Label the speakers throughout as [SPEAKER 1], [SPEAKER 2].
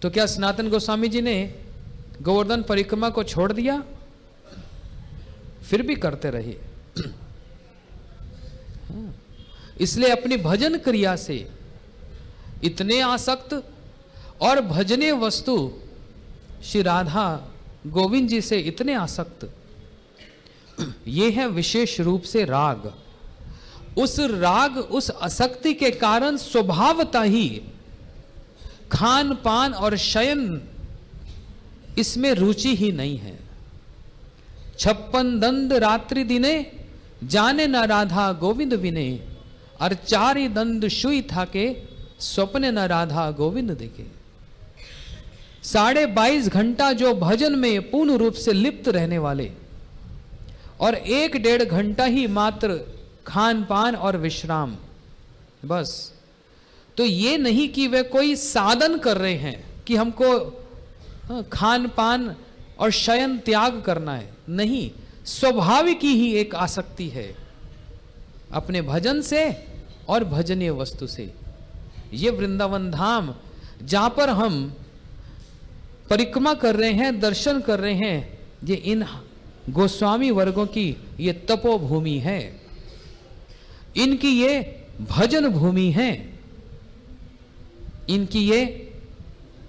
[SPEAKER 1] तो क्या सनातन गोस्वामी जी ने गोवर्धन परिक्रमा को छोड़ दिया? फिर भी करते रहे। इसलिए अपनी भजन क्रिया से इतने आसक्त और भजनीय वस्तु श्री राधा गोविंद जी से इतने आसक्त, ये है विशेष रूप से राग। उस राग, उस आसक्ति के कारण स्वभावतः ही खान पान और शयन इसमें रुचि ही नहीं है। 56 दंड रात्रि दिने जाने न राधा गोविंद विने, और 4 दंड शुई था के स्वप्ने न राधा गोविंद देखे। 22.5 घंटा जो भजन में पूर्ण रूप से लिप्त रहने वाले और 1-1.5 घंटा ही मात्र खान पान और विश्राम, बस। तो ये नहीं कि वे कोई साधन कर रहे हैं कि हमको खान पान और शयन त्याग करना है, नहीं, स्वाभाविक ही एक आसक्ति है अपने भजन से और भजनीय वस्तु से। ये वृंदावन धाम जहां पर हम परिक्रमा कर रहे हैं, दर्शन कर रहे हैं, ये इन गोस्वामी वर्गों की ये तपोभूमि है, इनकी ये भजन भूमि है, इनकी ये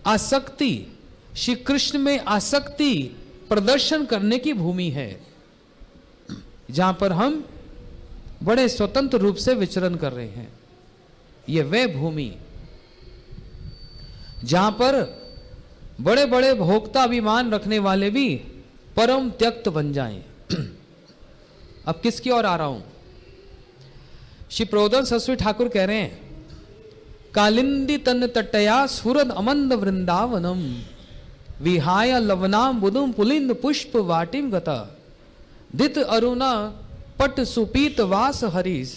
[SPEAKER 1] आसक्ति, श्री कृष्ण में आसक्ति प्रदर्शन करने की भूमि है, जहां पर हम बड़े स्वतंत्र रूप से विचरण कर रहे हैं। ये वह भूमि जहां पर बड़े बड़े भोक्ता अभिमान रखने वाले भी परम त्यक्त बन जाएं। अब किसकी ओर आ रहा हूं? श्री प्रबोधन सरस्वती ठाकुर कह रहे हैं, कालिंदी तन तटया स्फुरद अमंद वृंदावनम, विहाय लवनाम बुदुम पुलिंद पुष्प वाटिम गता, दित अरुणा पट सुपीत वास हरीश,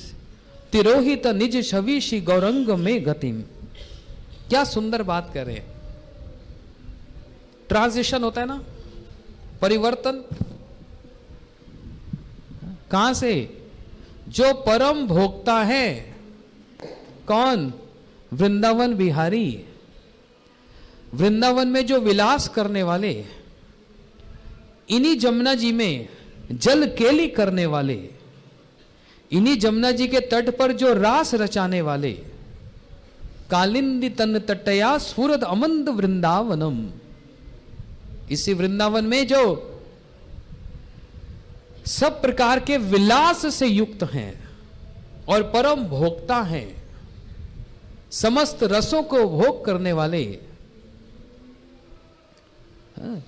[SPEAKER 1] तिरोहित निज छवि श्री गौरंग में गतिम। क्या सुंदर बात कर रहे हैं। ट्रांजिशन होता है ना, परिवर्तन। कहां से? जो परम भोक्ता है, कौन? वृंदावन बिहारी, वृंदावन में जो विलास करने वाले, इन्हीं जमुना जी में जल केली करने वाले, इन्हीं जमुना जी के तट पर जो रास रचाने वाले, कालिंदी तन तटया स्फुरद अमंद वृंदावनम, इसी वृंदावन में जो सब प्रकार के विलास से युक्त हैं और परम भोक्ता हैं, समस्त रसों को भोग करने वाले,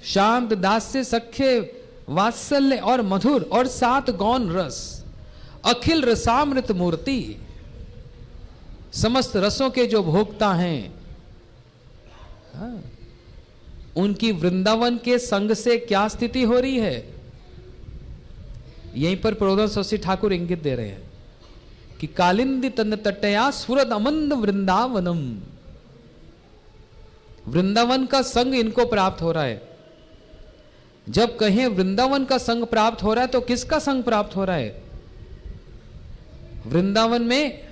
[SPEAKER 1] शांत दास्य सख्य वात्सल्य और मधुर और 7 गौण रस, अखिल रसामृत मूर्ति, समस्त रसों के जो भोक्ता हैं, उनकी वृंदावन के संग से क्या स्थिति हो रही है? यहीं पर प्रबोधन सरस्वती ठाकुर इंगित दे रहे हैं कि कालिंदी तन तटया स्फुरद अमंद वृंदावनम, वृंदावन का संग इनको प्राप्त हो रहा है। जब कहें वृंदावन का संग प्राप्त हो रहा है तो किसका संग प्राप्त हो रहा है? वृंदावन में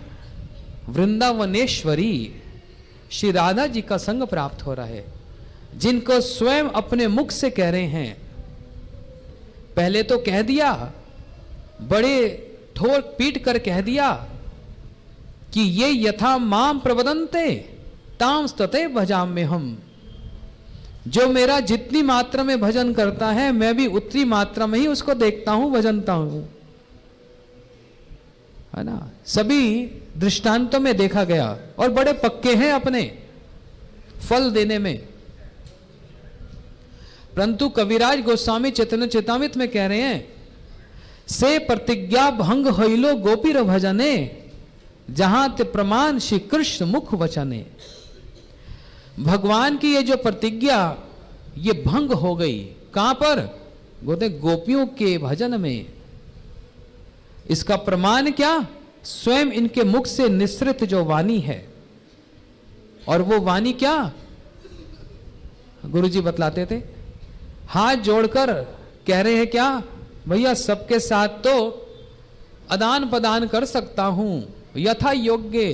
[SPEAKER 1] वृंदावनेश्वरी श्री राधा जी का संग प्राप्त हो रहा है, जिनको स्वयं अपने मुख से कह रहे हैं। पहले तो कह दिया, बड़े ठोक पीट कर कह दिया कि ये यथा माम प्रबदन्ते ताम स्तते भजाम में हम, जो मेरा जितनी मात्रा में भजन करता है मैं भी उतनी मात्रा में ही उसको देखता हूं, भजनता हूं, है ना। सभी दृष्टांतों में देखा गया और बड़े पक्के हैं अपने फल देने में। परंतु कविराज गोस्वामी चैतन्य चेतामृत में कह रहे हैं, से प्रतिज्ञा भंग होइलो गोपीर भजने, जहां ते प्रमाण श्री कृष्ण मुख वचने। भगवान की ये जो प्रतिज्ञा ये भंग हो गई, कहां पर? बोलते गोपियों के भजन में। इसका प्रमाण क्या? स्वयं इनके मुख से निसृत जो वाणी है, और वो वाणी क्या? गुरुजी बतलाते थे, हाथ जोड़कर कह रहे हैं क्या? भैया सबके साथ तो आदान प्रदान कर सकता हूं यथा योग्य,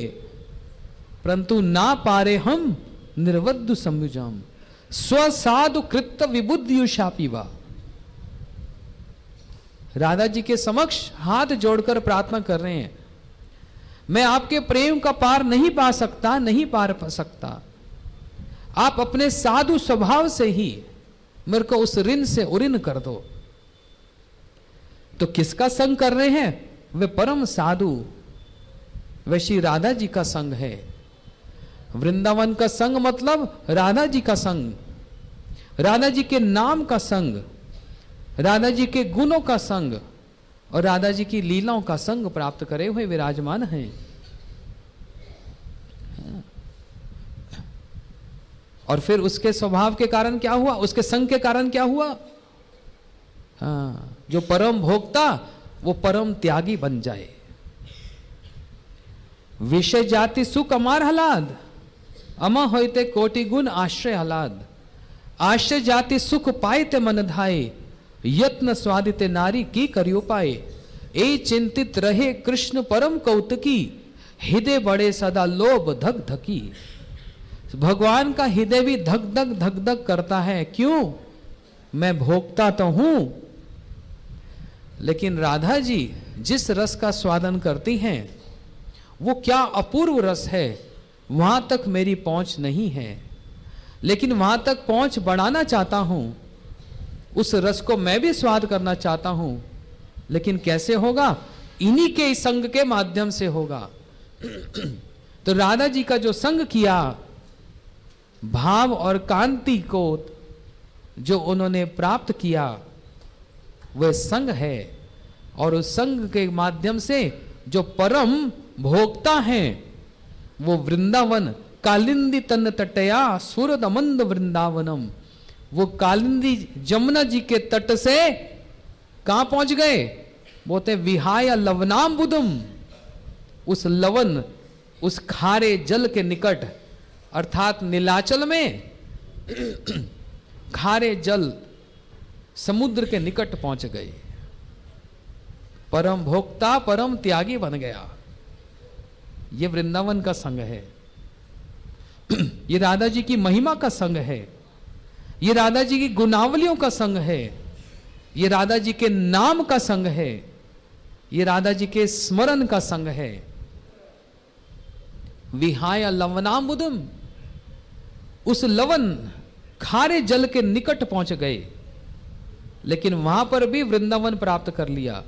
[SPEAKER 1] परंतु ना पारे हम निर्वद्दु संयुजाम, स्वसाधु कृत विबुद्धियुषापीवा। राधा जी के समक्ष हाथ जोड़कर प्रार्थना कर रहे हैं, मैं आपके प्रेम का पार नहीं पा सकता, नहीं पार पा सकता, आप अपने साधु स्वभाव से ही मेरे को उस ऋण से उऋण कर दो। तो किसका संग कर रहे हैं? वे परम साधु, वे श्री राधा जी का संग है। वृंदावन का संग मतलब राधा जी का संग, राधा जी के नाम का संग, राधा जी के गुणों का संग और राधा जी की लीलाओं का संग प्राप्त करे हुए विराजमान हैं। और फिर उसके स्वभाव के कारण क्या हुआ, उसके संग के कारण क्या हुआ? हाँ, जो परम भोक्ता वो परम त्यागी बन जाए। विषय जाति सुख अमार हलाद, अमा होते कोटि गुण आश्रय हलाद। आश्रय जाति सुख पाए ते मन धाये, यत्न स्वादिते नारी की करियो पाए। ए चिंतित रहे कृष्ण परम कौतकी, हृदय बड़े सदा लोभ धक धकी। भगवान का हृदय भी धक धक धक धक करता है। क्यों? मैं भोगता तो हूं, लेकिन राधा जी जिस रस का स्वादन करती हैं वो क्या अपूर्व रस है, वहां तक मेरी पहुंच नहीं है, लेकिन वहां तक पहुंच बढ़ाना चाहता हूं। उस रस को मैं भी स्वाद करना चाहता हूं, लेकिन कैसे होगा? इन्हीं के संग के माध्यम से होगा। तो राधा जी का जो संग किया, भाव और कांति को जो उन्होंने प्राप्त किया, वह संग है। और उस संग के माध्यम से जो परम भोक्ता हैं वो वृंदावन, कालिंदी तन तटया सुरद मंद वृंदावनम, वो कालिंदी जमुना जी के तट से कहां पहुंच गए? बोलते विहाय लवनाम्बुदम, उस लवन, उस खारे जल के निकट, अर्थात नीलाचल में खारे जल समुद्र के निकट पहुंच गए। परम भोक्ता परम त्यागी बन गया। ये वृंदावन का संग है, ये राधा जी की महिमा का संग है, ये राधा जी की गुणावलियों का संग है, ये राधा जी के नाम का संग है, ये राधा जी के स्मरण का संग है। विहाय लवनाम्बुदम, उस लवन खारे जल के निकट पहुंच गए, लेकिन वहां पर भी वृंदावन प्राप्त कर लिया।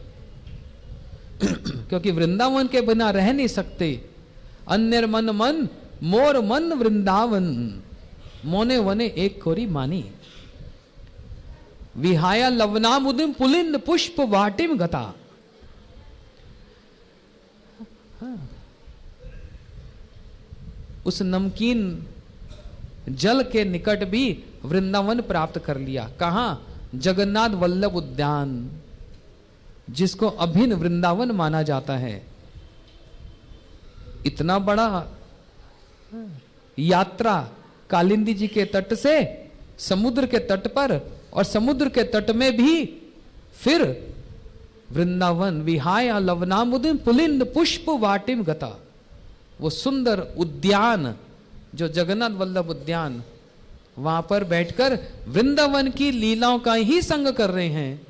[SPEAKER 1] क्योंकि वृंदावन के बिना रह नहीं सकते। अन्य मन मन मोर मन वृंदावन, मोने वने एक खोरी मानी। विहाया लवनामुदिम पुलिंद पुष्प वाटिम गता। उस नमकीन जल के निकट भी वृंदावन प्राप्त कर लिया। कहां? जगन्नाथ वल्लभ उद्यान, जिसको अभिन्न वृंदावन माना जाता है। इतना बड़ा यात्रा कालिंदी जी के तट से समुद्र के तट पर, और समुद्र के तट में भी फिर वृंदावन। विहाय लवनामुदिम पुलिंद पुष्प वाटिम गता, वो सुंदर उद्यान जो जगन्नाथ वल्लभ उद्यान, वहां पर बैठकर वृंदावन की लीलाओं का ही संग कर रहे हैं।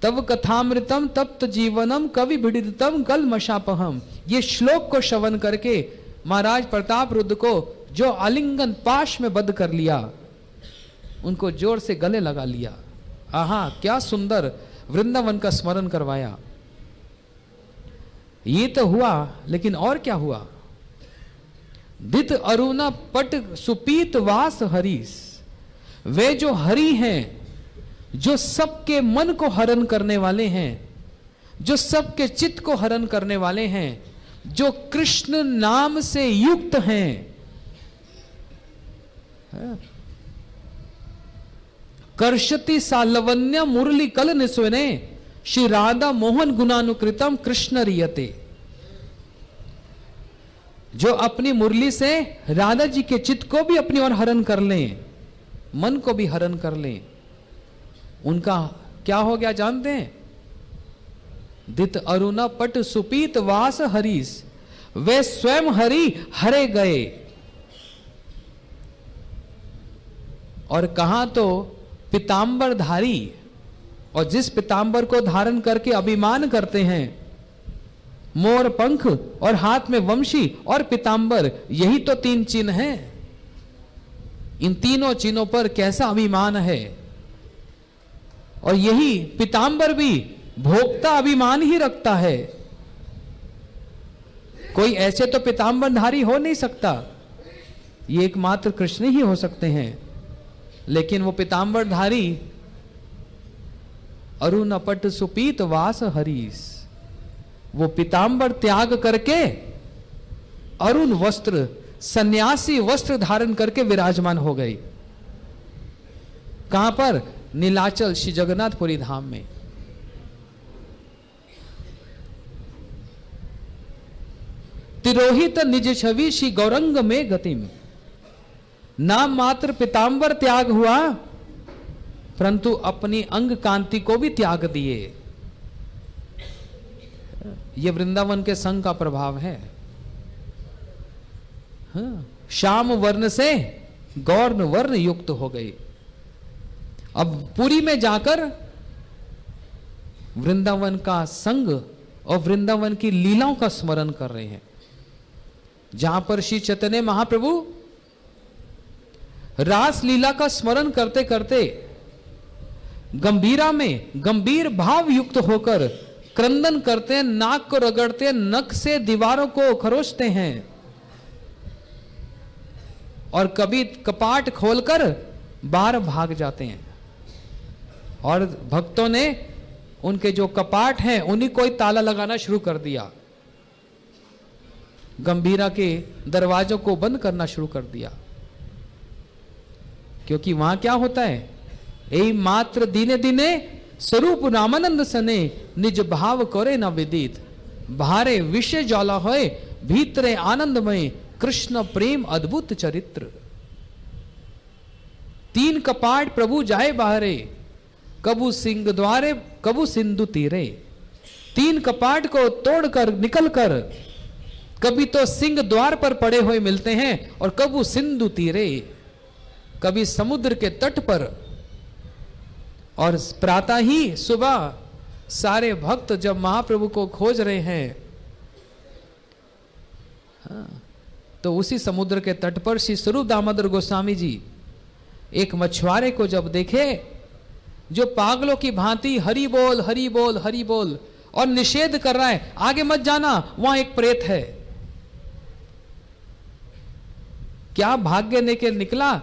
[SPEAKER 1] तब कथामृतम तप्त जीवनम कवि भिडितम कलमशापहम। ये श्लोक को श्रवण करके महाराज प्रताप रुद्र को जो आलिंगन पाश में बंद कर लिया, उनको जोर से गले लगा लिया। आहा, क्या सुंदर वृंदावन का स्मरण करवाया। ये तो हुआ, लेकिन और क्या हुआ? दित अरुणा पट सुपीत वास हरीस। वे जो हरि हैं, जो सबके मन को हरण करने वाले हैं, जो सबके चित्त को हरण करने वाले हैं, जो कृष्ण नाम से युक्त हैं। कर्षति सालवन्य मुरली कल निस्वने श्री राधा मोहन गुणानुकृतम कृष्ण रियते। जो अपनी मुरली से राधा जी के चित्त को भी अपनी ओर हरण कर लें, मन को भी हरण कर लें, उनका क्या हो गया जानते हैं? दित अरुणा पट सुपीत वास हरीस। वे स्वयं हरि हरे गए। और कहां तो पीतांबरधारी, और जिस पीतांबर को धारण करके अभिमान करते हैं, मोर पंख और हाथ में वंशी और पीतांबर, यही तो 3 चिन्ह हैं। इन तीनों चिन्हों पर कैसा अभिमान है। और यही पीतांबर भी भोक्ता अभिमान ही रखता है। कोई ऐसे तो पीतांबरधारी हो नहीं सकता, ये एकमात्र कृष्ण ही हो सकते हैं। लेकिन वो पीतांबरधारी अरुण अपट सुपीत वास हरीश, वो पीतांबर त्याग करके अरुण वस्त्र, सन्यासी वस्त्र धारण करके विराजमान हो गई। कहां पर? नीलाचल श्री जगन्नाथपुरी धाम में। तिरोहित निज छवि श्री गौरंग में गतिम, नाम मात्र पीतांबर त्याग हुआ, परंतु अपनी अंग कांति को भी त्याग दिए। यह वृंदावन के संग का प्रभाव है। श्याम वर्ण से गौर्ण वर्ण युक्त हो गई। अब पुरी में जाकर वृंदावन का संग और वृंदावन की लीलाओं का स्मरण कर रहे हैं, जहां पर श्री चैतन्य महाप्रभु रास लीला का स्मरण करते करते गंभीरा में गंभीर भाव युक्त होकर क्रंदन करते हैं, नाक को रगड़ते हैं, नख से दीवारों को खरोचते हैं, और कभी कपाट खोलकर बाहर भाग जाते हैं। और भक्तों ने उनके जो कपाट हैं उन्हीं को ही ताला लगाना शुरू कर दिया, गंभीरा के दरवाजों को बंद करना शुरू कर दिया। क्योंकि वहां क्या होता है? यही मात्र दिने दिने स्वरूप रामानंद सने निज भाव करे न विदित, भारे विषय ज्वाला होए भीतरे आनंदमय कृष्ण प्रेम अद्भुत चरित्र। 3 कपाट प्रभु जाए बाहरे, कबू सिंह द्वारे कबू सिंधु तीरे। 3 कपाट को तोड़कर निकलकर कभी तो सिंह द्वार पर पड़े हुए मिलते हैं और कबू सिंधु तीरे, कभी समुद्र के तट पर। और प्रातः ही सुबह सारे भक्त जब महाप्रभु को खोज रहे हैं, तो उसी समुद्र के तट पर श्री स्वरूप दामोदर गोस्वामी जी एक मछुआरे को जब देखे, जो पागलों की भांति हरि बोल हरि बोल हरि बोल और निषेध कर रहा है, आगे मत जाना वहां एक प्रेत है। क्या भाग्य लेके निकला?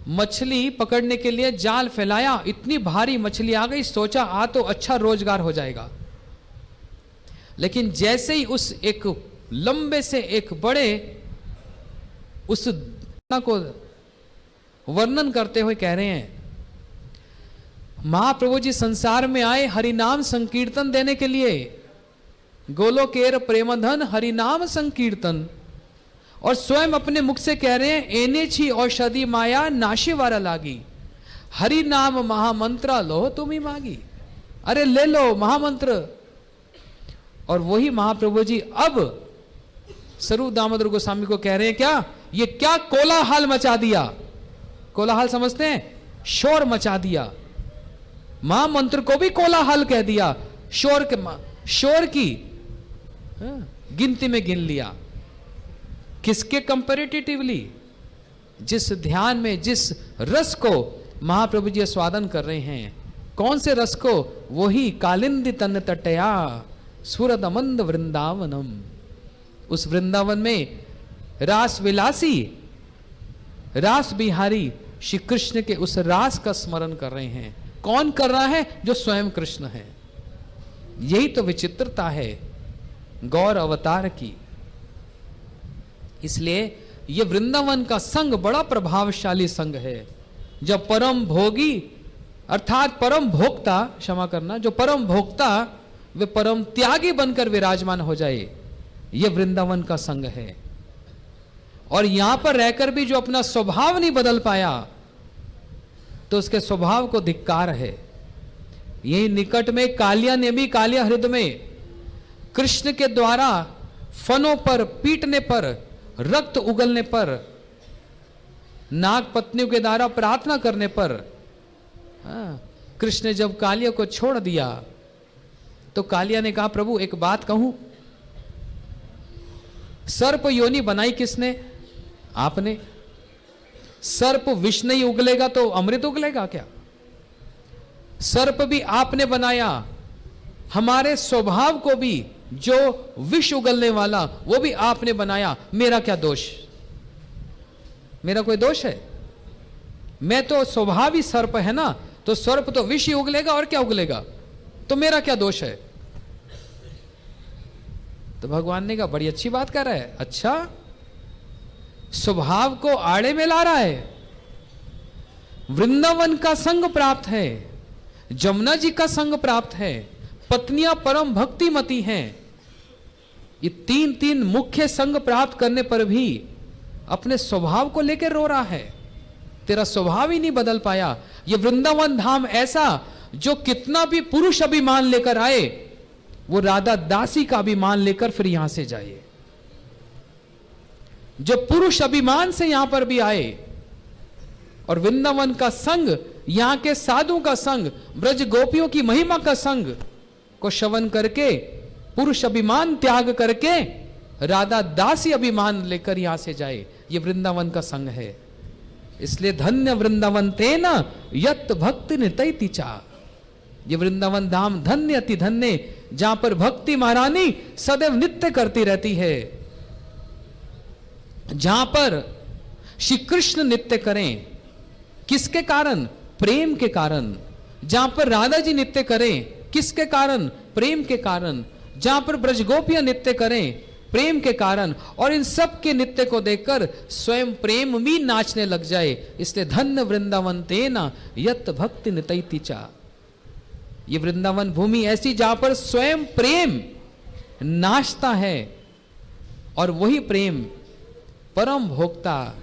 [SPEAKER 1] मछली पकड़ने के लिए जाल फैलाया, इतनी भारी मछली आ गई, सोचा आ तो अच्छा रोजगार हो जाएगा। लेकिन जैसे ही उस एक लंबे से एक बड़े उस घटना को वर्णन करते हुए कह रहे हैं, महाप्रभु जी संसार में आए हरिनाम संकीर्तन देने के लिए, गोलोकेर प्रेमधन हरिनाम संकीर्तन, और स्वयं अपने मुख से कह रहे हैं एने छी औषधि माया नाशे वारा लागी, हरि नाम महामंत्र लो तुम ही मांगी। अरे ले लो महामंत्र। और वही महाप्रभु जी अब स्वरूप दामोदर गोस्वामी को कह रहे हैं, क्या ये क्या कोलाहल मचा दिया। कोलाहल समझते हैं? शोर मचा दिया। महामंत्र को भी कोलाहल कह दिया, शोर की गिनती में गिन लिया। किसके कंपैरेटिवली? जिस ध्यान में जिस रस को महाप्रभु जी स्वादन कर रहे हैं, कौन से रस को? वही कालिंदी तन तटया सुरदमंद वृंदावनम। उस वृंदावन में रास विलासी रास बिहारी श्री कृष्ण के उस रास का स्मरण कर रहे हैं। कौन कर रहा है? जो स्वयं कृष्ण है। यही तो विचित्रता है गौर अवतार की। इसलिए यह वृंदावन का संग बड़ा प्रभावशाली संग है। जब परम भोगी अर्थात परम भोक्ता, क्षमा करना, जो परम भोक्ता वे परम त्यागी बनकर विराजमान हो जाए, यह वृंदावन का संग है। और यहां पर रहकर भी जो अपना स्वभाव नहीं बदल पाया, तो उसके स्वभाव को धिक्कार है। यही निकट में कालिया ने भी कालिया हृदय में कृष्ण के द्वारा फनों पर पीटने पर, रक्त उगलने पर नाग पत्नियों के द्वारा प्रार्थना करने पर कृष्ण ने जब कालिया को छोड़ दिया तो कालिया ने कहा, प्रभु एक बात कहूं, सर्प योनि बनाई किसने? आपने। सर्प विष नहीं उगलेगा तो अमृत उगलेगा क्या? सर्प भी आपने बनाया, हमारे स्वभाव को भी जो विष उगलने वाला वो भी आपने बनाया, मेरा क्या दोष? मेरा कोई दोष है? मैं तो स्वभाव ही सर्प है ना, तो सर्प तो विष ही उगलेगा और क्या उगलेगा, तो मेरा क्या दोष है? तो भगवान ने कहा, बड़ी अच्छी बात कर रहा है। अच्छा, स्वभाव को आड़े में ला रहा है। वृंदावन का संग प्राप्त है, जमुना जी का संग प्राप्त है, पत्नियां परम भक्तिमती हैं, ये तीन तीन मुख्य संग प्राप्त करने पर भी अपने स्वभाव को लेकर रो रहा है। तेरा स्वभाव ही नहीं बदल पाया। ये वृंदावन धाम ऐसा जो कितना भी पुरुष अभिमान लेकर आए, वो राधा दासी का अभिमान लेकर फिर यहां से जाए। जो पुरुष अभिमान से यहां पर भी आए और वृंदावन का संग, यहां के साधु का संग, ब्रज गोपियों की महिमा का संग को श्रवण करके पुरुष अभिमान त्याग करके राधा दासी अभिमान लेकर यहां से जाए, ये वृंदावन का संग है। इसलिए धन्य वृंदावन तेना यत भक्ति नितैति चा, ये वृंदावन धाम धन्य अति धन्य, जहां पर भक्ति महारानी सदैव नित्य करती रहती है, जहां पर श्री कृष्ण नित्य करें। किसके कारण? प्रेम के कारण। जहां पर राधा जी नित्य करें, किसके कारण? प्रेम के कारण। जहां पर ब्रजगोपियां नित्य करें, प्रेम के कारण। और इन सब के नित्य को देखकर स्वयं प्रेम भी नाचने लग जाए। इसलिए धन्य वृंदावन तेना यत भक्ति नितैति चा, ये वृंदावन भूमि ऐसी जहां पर स्वयं प्रेम नाचता है, और वही प्रेम परम भोक्ता,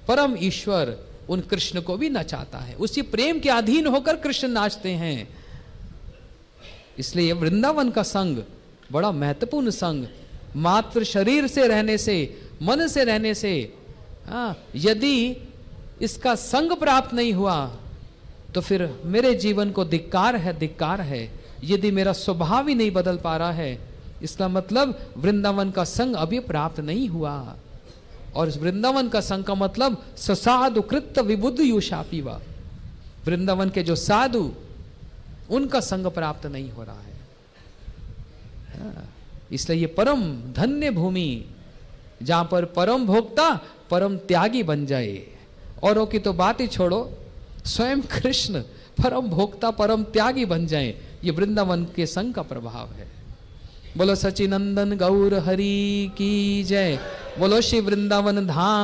[SPEAKER 1] परम ईश्वर उन कृष्ण को भी नचाता है। उसी प्रेम के अधीन होकर कृष्ण नाचते हैं। इसलिए वृंदावन का संग बड़ा महत्वपूर्ण संग। मात्र शरीर से रहने से, मन से रहने से, यदि इसका संग प्राप्त नहीं हुआ तो फिर मेरे जीवन को धिक्कार है, धिक्कार है। यदि मेरा स्वभाव ही नहीं बदल पा रहा है, इसका मतलब वृंदावन का संग अभी प्राप्त नहीं हुआ। और वृंदावन का संग का मतलब ससाधु कृत विबुद्ध युषापीवा, वृंदावन के जो साधु, उनका संग प्राप्त नहीं हो रहा है। इसलिए ये परम धन्य भूमि, जहां पर परम भोक्ता परम त्यागी बन जाए। औरों की तो बात ही छोड़ो, स्वयं कृष्ण परम भोक्ता परम त्यागी बन जाए, ये वृंदावन के संग का प्रभाव है। बोलो सचिनंदन गौर हरि की जय। बोलो श्री वृंदावन धाम